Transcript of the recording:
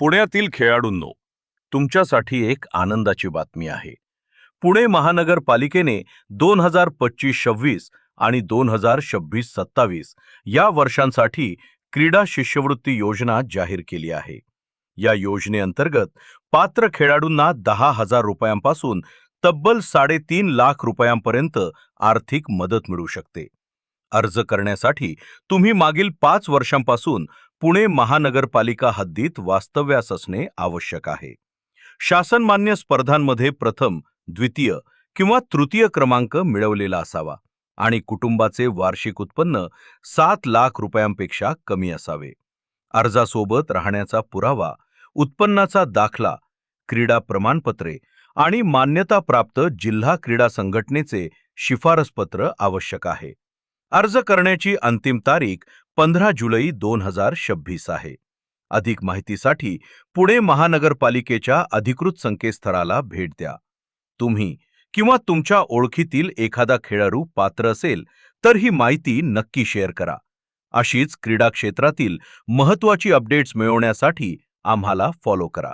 पुण्यातील खेळाडूंनो, तुमच्यासाठी एक आनंदाची बातमी आहे. पुणे महानगरपालिकेने 2025-26 आणि 2026-27 या वर्षांसाठी क्रीडा शिष्यवृत्ती योजना जाहीर केली आहे. या योजनेअंतर्गत पात्र खेळाडूंना 10,000 रुपयांपासून तब्बल 3.5 लाख रुपयांपर्यंत आर्थिक मदत मिळू शकते. अर्ज करण्यासाठी तुम्ही मागील 5 वर्षांपासून पुणे महानगरपालिका हद्दीत वास्तव्यास असणे आवश्यक आहे. शासनमान्य स्पर्धांमध्ये प्रथम, द्वितीय किंवा तृतीय क्रमांक मिळवलेला असावा आणि कुटुंबाचे वार्षिक उत्पन्न 7 लाख रुपयांपेक्षा कमी असावे. अर्जासोबत राहण्याचा पुरावा, उत्पन्नाचा दाखला, क्रीडा प्रमाणपत्रे आणि मान्यताप्राप्त जिल्हा क्रीडा संघटनेचे शिफारसपत्र आवश्यक आहे. अर्ज करण्याची अंतिम तारीख 15 जुलै 2026 आहे. अधिक माहितीसाठी पुणे महानगरपालिकेच्या अधिकृत संकेतस्थळाला भेट द्या. तुम्ही किंवा तुमच्या ओळखीतील एखादा खेळाडू पात्र असेल तर ही माहिती नक्की शेअर करा. अशीच क्रीडा क्षेत्रातील महत्त्वाची अपडेट्स मिळवण्यासाठी आम्हाला फॉलो करा.